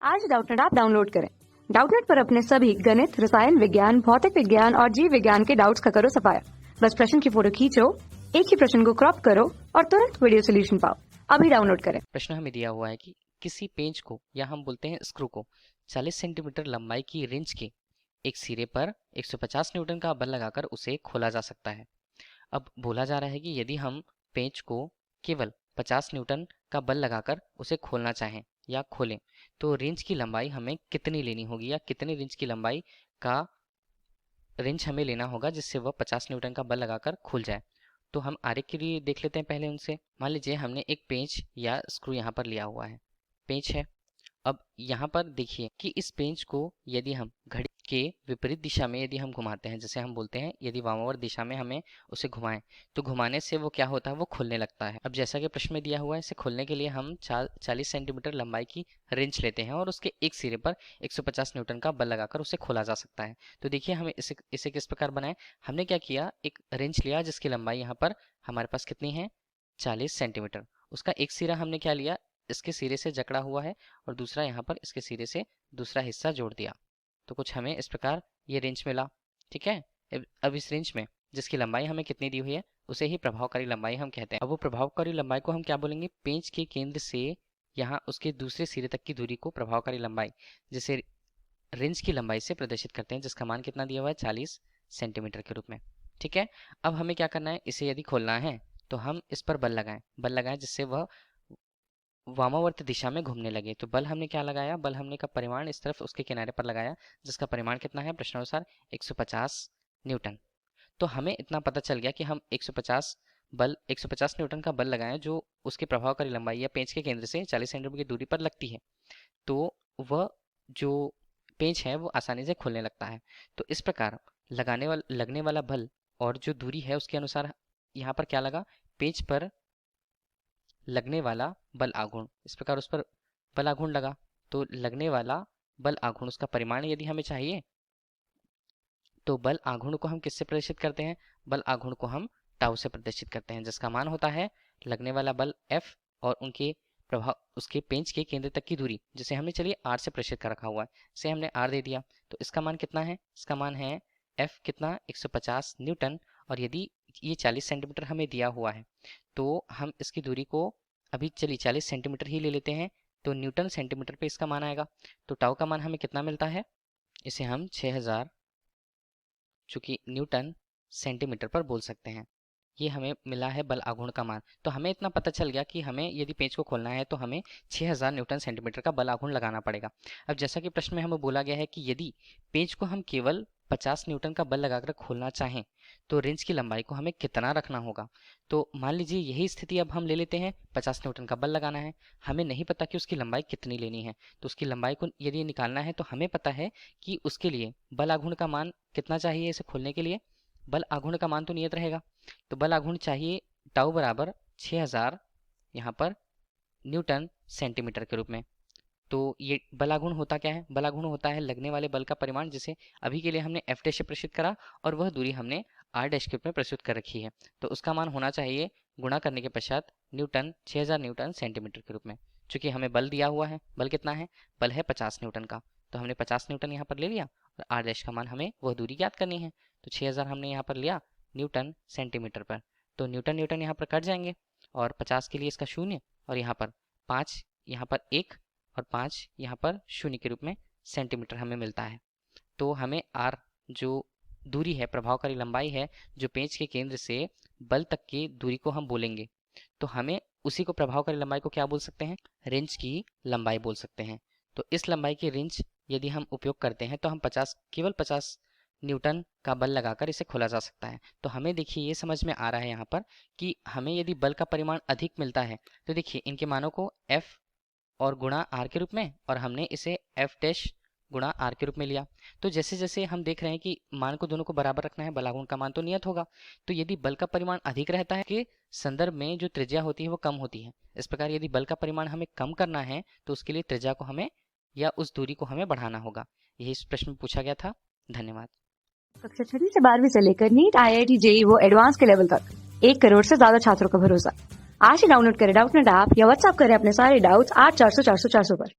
आज Doubtnut app download करें। Doubtnut पर अपने सभी गणित, रसायन विज्ञान, भौतिक विज्ञान और जीव विज्ञान के डाउट्स का करो सफाया। बस प्रश्न की फोटो खींचो, एक ही प्रश्न को क्रॉप करो और तुरंत वीडियो सोल्यूशन पाओ। अभी डाउनलोड करें। प्रश्न हमें दिया हुआ है कि किसी पेंच को या हम बोलते हैं स्क्रू को 40 सेंटीमीटर लंबाई की रिंच के एक सिरे पर 150 न्यूटन का बल लगाकर उसे खोला जा सकता है। अब बोला जा रहा है कि यदि हम पेंच को केवल 50 न्यूटन का बल लगाकर उसे खोलना चाहें या खोलें तो रिंच की लंबाई हमें कितनी लेनी होगी या कितने रिंच की लंबाई का रिंच हमें लेना होगा जिससे वह 50 न्यूटन का बल लगाकर खुल जाए। तो हम आरेख के लिए देख लेते हैं पहले उनसे। मान लीजिए हमने एक पेंच या स्क्रू यहाँ पर लिया हुआ है, पेंच है। अब यहाँ पर देखिए कि इस पेंच को यदि हम घड़ी के विपरीत दिशा में यदि हम घुमाते हैं, जैसे हम बोलते हैं यदि वामावर्त दिशा में हमें उसे घुमाएं तो घुमाने से वो क्या होता है, वो खुलने लगता है। अब जैसा कि प्रश्न में दिया हुआ है, इसे खोलने के लिए हम 40 सेंटीमीटर लंबाई की रिंच लेते हैं और उसके एक सिरे पर 150 न्यूटन का बल लगाकर उसे खोला जा सकता है। तो देखिए हमें इसे किस प्रकार बनाए। हमने क्या किया, एक रिंच लिया जिसकी लंबाई यहाँ पर हमारे पास कितनी है, 40 सेंटीमीटर। उसका एक सिरा हमने क्या लिया, इसके सिरे से जकड़ा हुआ है और दूसरा यहाँ पर इसके सिरे से दूसरा हिस्सा जोड़ दिया। तो कुछ हमें इस प्रकार ये रेंज मिला। ठीक है। अब इस रेंज में जिसकी लंबाई हमें कितनी दी हुई है उसे ही प्रभावकारी लंबाई हम कहते हैं। अब वो प्रभावकारी लंबाई को हम क्या बोलेंगे, पेंच के केंद्र से यहाँ उसके दूसरे सिरे तक की दूरी को प्रभावकारी लंबाई जिसे रेंज की लंबाई से प्रदर्शित करते हैं, जिसका मान कितना दिया हुआ है, 40 सेंटीमीटर के रूप में। ठीक है। अब हमें क्या करना है, इसे यदि खोलना है तो हम इस पर बल लगाएं जिससे वह वामावर्त दिशा में घूमने लगे। तो बल हमने क्या लगाया, बल हमने का परिमाण इस तरफ उसके किनारे पर लगाया जिसका परिमाण कितना है, प्रश्नानुसार 150 न्यूटन। तो हमें इतना पता चल गया कि हम 150 न्यूटन का बल लगाएं जो उसके प्रभावकारी लंबाई या पेंच के केंद्र से 40 सेंटीमीटर की दूरी पर लगती है, तो वह जो पेंच है वो आसानी से खुलने लगता है। तो इस प्रकार लगने वाला बल और जो दूरी है उसके अनुसार यहाँ पर क्या लगा, पेंच पर लगने वाला बल आघूर्ण, इस प्रकार उस पर बल आघूर्ण लगा। तो लगने वाला बल आघूर्ण उसका परिमाण यदि हमें चाहिए तो बल आघूर्ण को हम किससे प्रदर्शित करते हैं, बल आघूर्ण को हम टाउ से प्रदर्शित करते हैं, जिसका मान होता है लगने वाला बल F और उनके प्रभाव उसके पेंच के केंद्र तक की दूरी, जिसे हमने चलिए R से प्रदर्शित कर रखा हुआ है, इसे हमने R दे दिया। तो इसका मान कितना है, इसका मान है F कितना, 150 न्यूटन। और यदि ये 40 सेंटीमीटर हमें दिया हुआ है तो हम इसकी दूरी को अभी चलिए 40 सेंटीमीटर ही ले लेते हैं, तो न्यूटन सेंटीमीटर पे इसका मान आएगा। तो टाउ का मान हमें कितना मिलता है, इसे हम 6000 चूंकि न्यूटन सेंटीमीटर पर बोल सकते हैं। ये हमें मिला है बल आघूर्ण का मान। तो हमें इतना पता चल गया कि हमें यदि पेंच को खोलना है तो हमें 6000 न्यूटन सेंटीमीटर का बल आघूर्ण लगाना पड़ेगा। अब जैसा कि प्रश्न में हमें बोला गया है कि यदि पेंच को हम केवल 50 न्यूटन का बल लगाकर खोलना चाहें तो रिंच की लंबाई को हमें कितना रखना होगा। तो मान लीजिए यही स्थिति अब हम ले लेते हैं, 50 न्यूटन का बल लगाना है, हमें नहीं पता कि उसकी लंबाई कितनी लेनी है। तो उसकी लंबाई को यदि निकालना है तो हमें पता है कि उसके लिए बल आघूर्ण का मान कितना चाहिए, इसे खोलने के लिए बल आघूर्ण का मान तो नियत रहेगा। तो बल आघूर्ण चाहिए टाउ बराबर 6000 यहाँ पर न्यूटन सेंटीमीटर के रूप में। तो ये बल आघूर्ण होता क्या है, बल आघूर्ण होता है लगने वाले बल का परिमाण, जिसे अभी के लिए हमने F डैश से प्रस्तुत करा और वह दूरी हमने R डैश के रूप में प्रस्तुत कर रखी है। तो उसका मान होना चाहिए गुणा करने के पश्चात न्यूटन 6000 न्यूटन सेंटीमीटर के रूप में। चूंकि हमें बल दिया हुआ है, बल कितना है, बल है 50 न्यूटन का, तो हमने 50 न्यूटन यहाँ पर ले लिया और R डैश का मान हमें वह दूरी ज्ञात करनी है। तो 6000 हमने यहाँ पर लिया न्यूटन सेंटीमीटर पर, तो न्यूटन न्यूटन यहाँ पर कट जाएंगे और 50 के लिए इसका 0 और यहाँ पर 5, यहाँ पर 1 और 5 यहाँ पर 0 के रूप में सेंटीमीटर हमें मिलता है। तो हमें R जो दूरी है, प्रभावकारी लंबाई है, जो पेंच के केंद्र से बल तक की दूरी को हम बोलेंगे, तो हमें उसी को प्रभावकारी लंबाई को क्या बोल सकते हैं, रेंज की लंबाई बोल सकते हैं। तो इस लंबाई की रेंज यदि हम उपयोग करते हैं तो हम केवल 50 न्यूटन का बल लगाकर इसे खोला जा सकता है। तो हमें देखिए ये समझ में आ रहा है यहाँ पर कि हमें यदि बल का परिमाण अधिक मिलता है तो देखिए इनके मानों को F और गुणा R के रूप में, और हमने इसे F डैश गुणा R के रूप में लिया। तो जैसे जैसे हम देख रहे हैं कि मान को दोनों को बराबर रखना है, बल आघूर्ण का मान तो नियत होगा। तो यदि बल का परिमाण अधिक रहता है के संदर्भ में जो त्रिज्या होती है वो कम होती है। इस प्रकार यदि बल का परिमाण हमें कम करना है तो उसके लिए त्रिज्या को हमें या उस दूरी को हमें बढ़ाना होगा। यही इस प्रश्न में पूछा गया था। धन्यवाद। कक्षा 6 से 12वीं से लेकर नीट, IIT, JEE वो एडवांस के लेवल तक 1 करोड़ से ज्यादा छात्रों का भरोसा। आज ही डाउनलोड करें डाउटनेट ऐप या व्हाट्सएप करें अपने सारे डाउट्स 8400 400 400 पर।